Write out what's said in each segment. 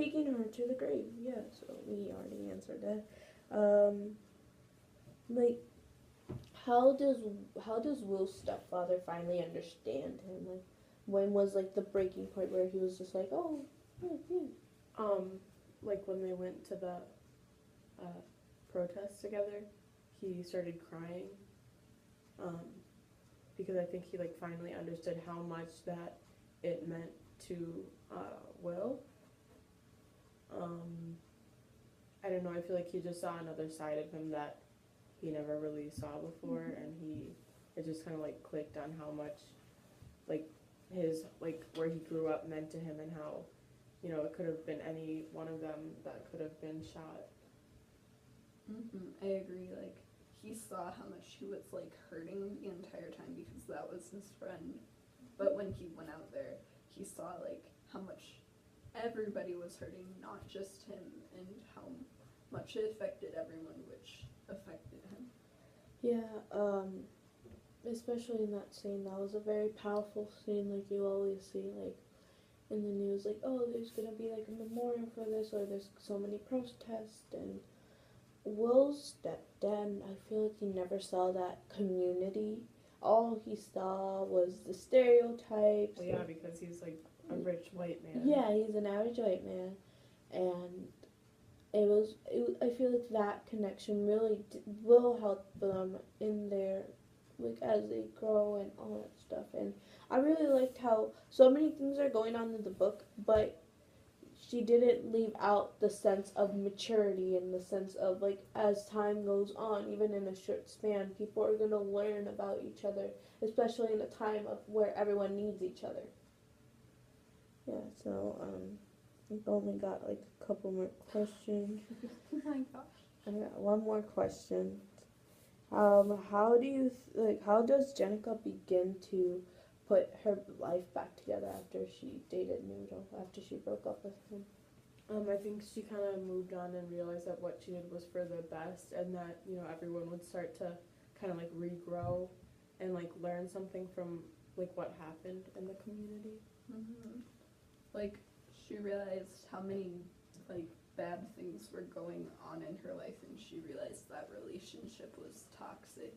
taking her to the grave. Yeah, so we already answered that. Um, like, how does Will's stepfather finally understand him? Like, when was like the breaking point where he was just like, oh, yeah, yeah. Like when they went to the protest together, he started crying. Um, because I think he like finally understood how much that it meant to Will. Um, I don't know. I feel like he just saw another side of him that he never really saw before, and it just kind of like clicked on how much like his like where he grew up meant to him, and how it could have been any one of them that could have been shot. I agree. Like, he saw how much he was like hurting the entire time because that was his friend. But when he went out there, he saw like how much everybody was hurting, not just him, and how much it affected everyone, which affected him. Yeah, especially in that scene, that was a very powerful scene. Like you always see, like in the news, like, oh, there's gonna be like a memorial for this, or there's so many protests. And Will's stepdad, I feel like he never saw that community. All he saw was the stereotypes. Well, yeah, because he's like a rich white man. Yeah, he's an average white man, and I feel like that connection really will help them in their, like, as they grow and all that stuff. And I really liked how so many things are going on in the book, but she didn't leave out the sense of maturity and the sense of, like, as time goes on, even in a short span, people are going to learn about each other, especially in a time of where everyone needs each other. Yeah, so we've only got like a couple more questions. Oh my gosh. I got one more question. How does Jenica begin to put her life back together after she dated Noodle, after she broke up with him? I think she kind of moved on and realized that what she did was for the best, and that everyone would start to kind of like regrow and like learn something from like what happened in the community. Like, she realized how many like bad things were going on in her life, and she realized that relationship was toxic,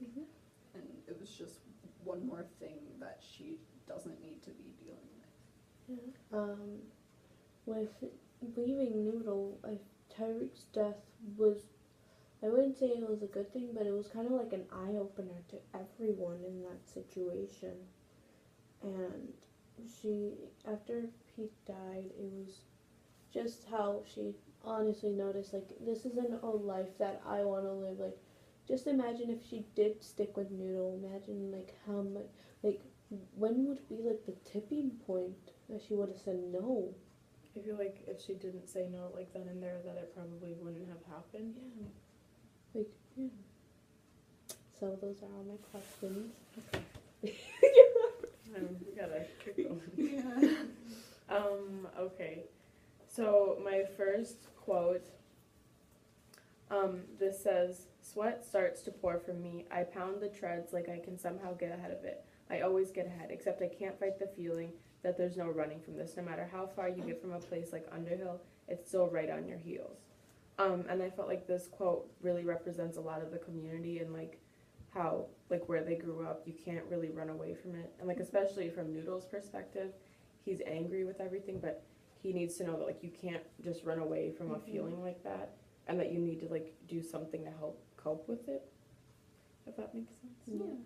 and it was just one more thing that she doesn't need to be dealing with. Yeah. With leaving Noodle, Tyreek's death was, I wouldn't say it was a good thing, but it was kind of like an eye opener to everyone in that situation. And after Pete died, it was just how she honestly noticed, like, this isn't a life that I want to live. Like, just imagine if she did stick with Noodle. Imagine, like, how much, like, when would be, like, the tipping point that she would have said no? I feel like if she didn't say no like then and there, that it probably wouldn't have happened. Yeah. Like, yeah. So those are all my questions. We gotta keep going. Yeah. Okay. So my first quote, this says, "Sweat starts to pour from me. I pound the treads like I can somehow get ahead of it. I always get ahead, except I can't fight the feeling that there's no running from this. No matter how far you get from a place like Underhill, it's still right on your heels." And I felt like this quote really represents a lot of the community, and like how, like, where they grew up, you can't really run away from it. And like, especially from Noodle's perspective, he's angry with everything, but he needs to know that like you can't just run away from a feeling like that, and that you need to like do something to help cope with it, if that makes sense. Yeah.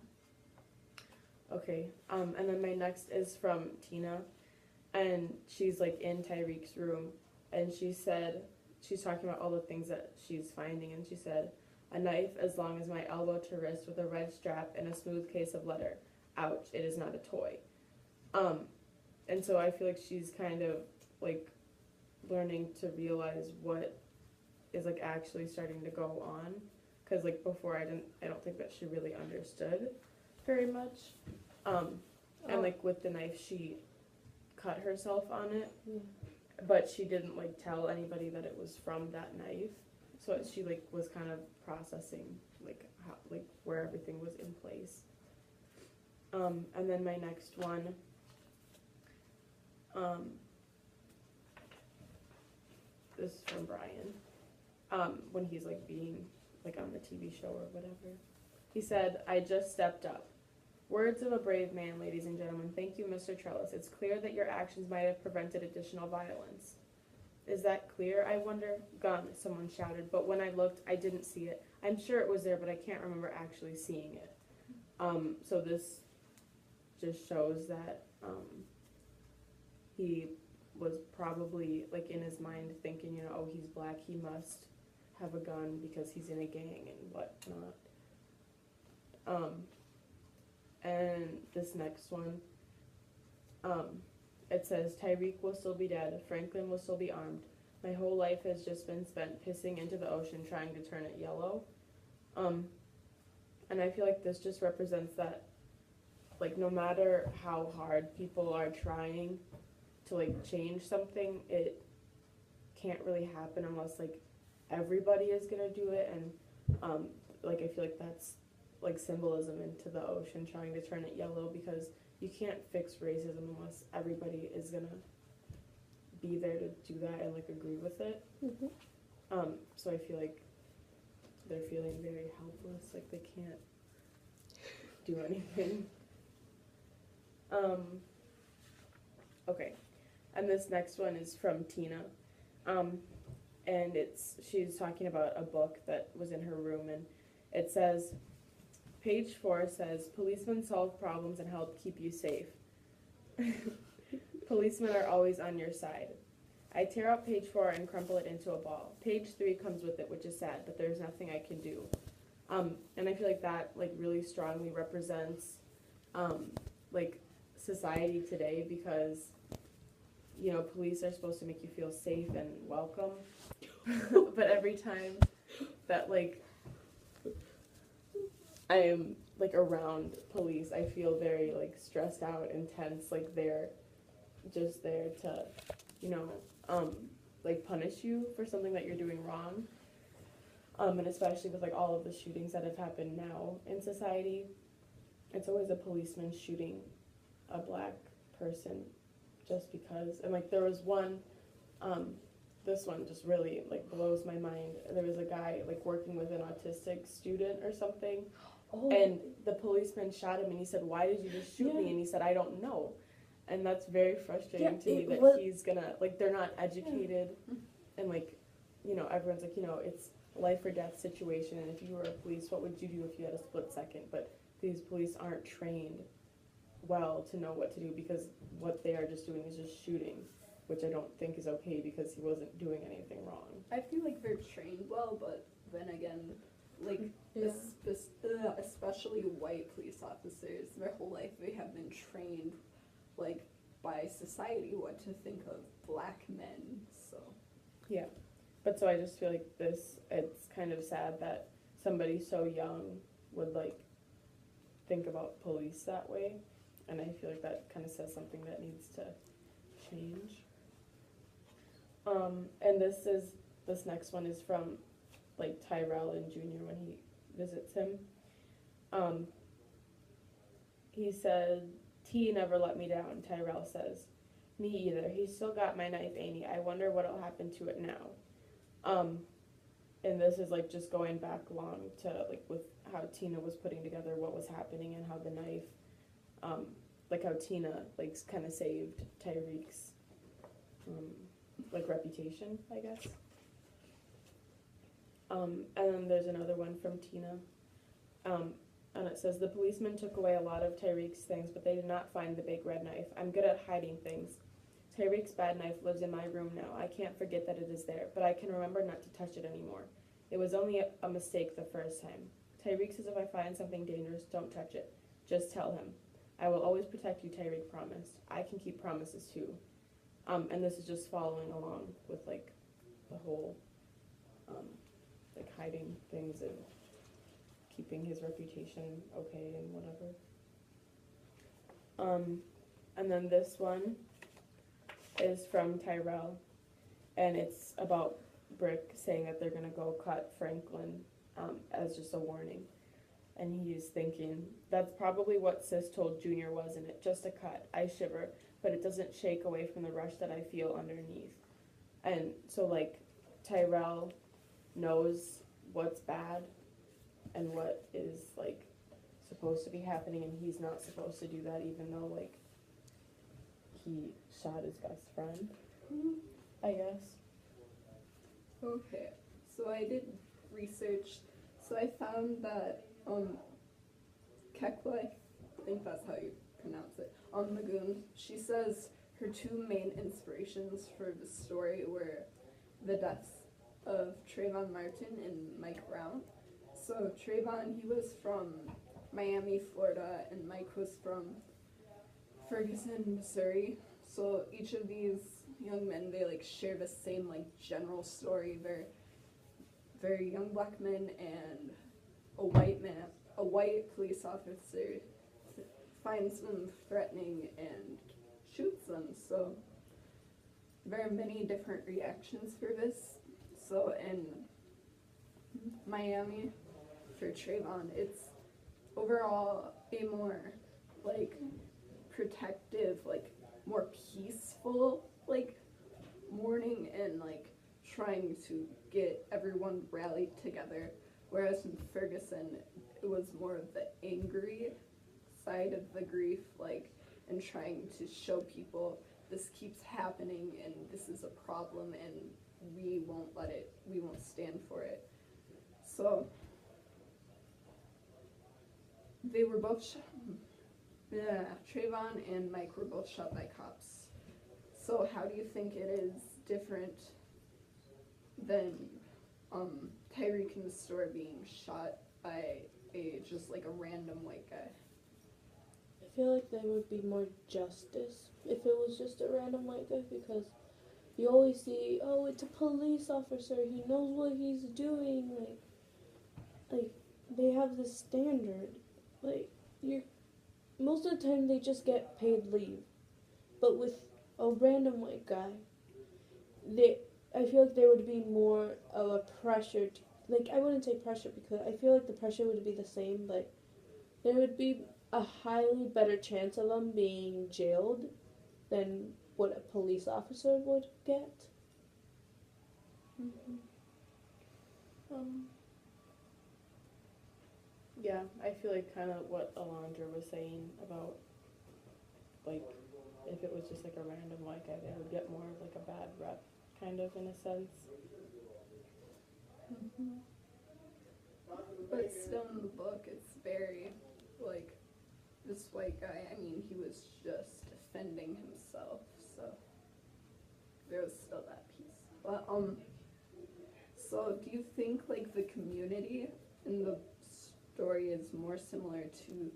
Okay, and then my next is from Tina, and she's like in Tyreek's room, and she said, she's talking about all the things that she's finding, and she said, "A knife as long as my elbow to wrist with a red strap and a smooth case of leather. Ouch, it is not a toy." And so I feel like she's kind of like learning to realize what is like actually starting to go on, because like before I don't think that she really understood very much. And like with the knife, she cut herself on it, but she didn't like tell anybody that it was from that knife. So she like was kind of processing like how, like where everything was in place. And then my next one, this is from Brian, when he's like being like on the TV show or whatever. He said, "I just stepped up. Words of a brave man, ladies and gentlemen. Thank you, Mr. Trellis. It's clear that your actions might have prevented additional violence." Is that clear, I wonder? Gun, someone shouted, but when I looked, I didn't see it. I'm sure it was there, but I can't remember actually seeing it. So this just shows that he was probably like in his mind thinking, you know, oh, he's black, he must have a gun because he's in a gang and whatnot. And this next one, it says, Tyreek will still be dead, Franklin will still be armed. My whole life has just been spent pissing into the ocean trying to turn it yellow. And I feel like this just represents that, like, no matter how hard people are trying to, like, change something, it can't really happen unless, like, everybody is gonna do it. And, like, I feel like that's, like, symbolism into the ocean trying to turn it yellow, because you can't fix racism unless everybody is gonna be there to do that and, like, agree with it. Mm-hmm. So I feel like they're feeling very helpless, like they can't do anything. Okay, and this next one is from Tina, and she's talking about a book that was in her room, and it says, page 4 says, policemen solve problems and help keep you safe. Policemen are always on your side. I tear out page 4 and crumple it into a ball. Page 3 comes with it, which is sad, but there's nothing I can do. And I feel like that, like, really strongly represents, like, society today, because, you know, police are supposed to make you feel safe and welcome. But every time that, like, I am, like, around police, I feel very, like, stressed out and tense, like, they're just there to, you know, like, punish you for something that you're doing wrong. And especially with, like, all of the shootings that have happened now in society, it's always a policeman shooting a black person just because. And, like, there was one, this one just really, like, blows my mind. There was a guy, like, working with an autistic student or something, and the policeman shot him, and he said, "Why did you just shoot me?" And he said, "I don't know." And that's very frustrating to me, that he's gonna, like, they're not educated, and, like, you know, everyone's like, you know, it's a life or death situation, and if you were a police, what would you do if you had a split second? But these police aren't trained well to know what to do, because what they are just doing is just shooting, which I don't think is okay, because he wasn't doing anything wrong. I feel like they're trained well, but then again, like, especially white police officers, their whole life they have been trained, like, by society what to think of black men, so. Yeah, but so I just feel like it's kind of sad that somebody so young would, like, think about police that way, and I feel like that kind of says something that needs to change. And this next one is from, like, Tyrell and Junior when he visits him. He said, "T never let me down," Tyrell says. "Me either. He's still got my knife, ain't he? I wonder what'll happen to it now." And this is, like, just going back along to, like, with how Tina was putting together what was happening, and how the knife, like, how Tina, like, kind of saved Tyreek's, like, reputation, I guess. And then there's another one from Tina, and it says, "The policeman took away a lot of Tyreek's things, but they did not find the big red knife. I'm good at hiding things. Tyreek's bad knife lives in my room now. I can't forget that it is there, but I can remember not to touch it anymore. It was only a mistake the first time. Tyreek says if I find something dangerous, don't touch it. Just tell him. I will always protect you, Tyreek promised. I can keep promises too." And this is just following along with, like, the whole, like, hiding things and keeping his reputation okay and whatever. And then this one is from Tyrell, and it's about Brick saying that they're gonna go cut Franklin, as just a warning. And he's thinking, "That's probably what Sis told Junior, wasn't it? Just a cut. I shiver, but it doesn't shake away from the rush that I feel underneath." And so, like, Tyrell knows what's bad and what is like supposed to be happening, and he's not supposed to do that, even though like he shot his best friend, I guess. Okay, so I did research. So I found that Kekla, I think that's how you pronounce it, on Magoon, she says her two main inspirations for the story were the deaths of Trayvon Martin and Mike Brown. So Trayvon, he was from Miami, Florida, and Mike was from Ferguson, Missouri. So each of these young men, they like share the same like general story. They're very young black men, and a white police officer finds them threatening and shoots them. So there are many different reactions for this. So in Miami, for Trayvon, it's overall a more like protective, like more peaceful like mourning, and like trying to get everyone rallied together. Whereas in Ferguson, it was more of the angry side of the grief, like, and trying to show people this keeps happening and this is a problem and we won't stand for it. So they were both Trayvon and Mike were both shot by cops. So how do you think it is different than Tyreek in the store being shot by just like a random white guy? I feel like there would be more justice if it was just a random white guy, because you always see, oh, it's a police officer, he knows what he's doing, like they have this standard, like most of the time they just get paid leave, but with a random white guy, I feel like there would be more of a pressure to, like, I wouldn't say pressure because I feel like the pressure would be the same, but there would be a highly better chance of them being jailed than what a police officer would get. Yeah, I feel like kind of what Alondra was saying about, like, if it was just like a random white guy, they would get more of like a bad rep, kind of, in a sense. But still in the book, it's very, like, this white guy, I mean, he was just defending himself, so there was still that piece. But, so do you think, like, the community in the story is more similar to,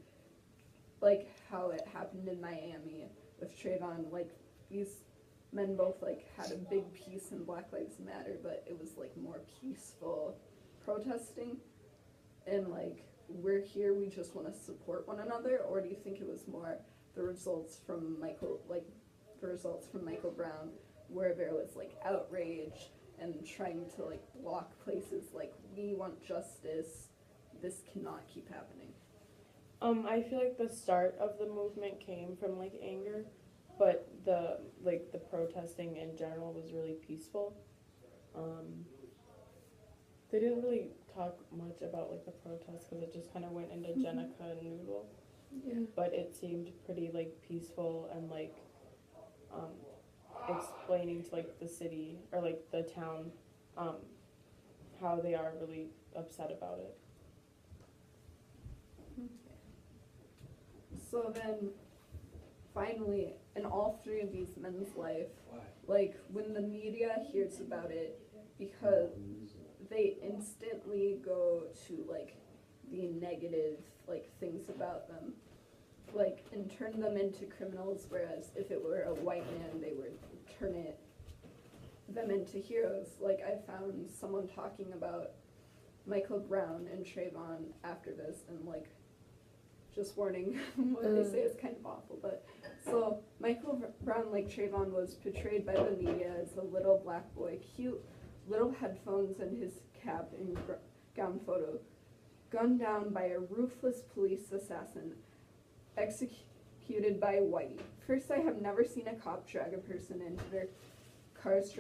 like, how it happened in Miami with Trayvon? Like, these men both, like, had a big piece in Black Lives Matter, but it was, like, more peaceful protesting, and, like, we're here, we just want to support one another? Or do you think it was more the results from Michael Brown, where there was, like, outrage and trying to, like, block places, like, we want justice, this cannot keep happening? I feel like the start of the movement came from like anger, but the protesting in general was really peaceful. They didn't really talk much about like the protests because it just kind of went into Jenica and Noodle. Yeah. But it seemed pretty like peaceful and like explaining to like the city or like the town how they are really upset about it. So then, finally, in all three of these men's life, like, when the media hears about it, because they instantly go to, like, the negative, like, things about them, like, and turn them into criminals, whereas if it were a white man, they would turn them into heroes. Like, I found someone talking about Michael Brown and Trayvon after this, and, like, just warning, what they say is kind of awful, but so Michael Brown, like Trayvon, was portrayed by the media as a little black boy, cute little headphones and his cap and gown photo, gunned down by a ruthless police assassin, executed by Whitey. First, I have never seen a cop drag a person into their car's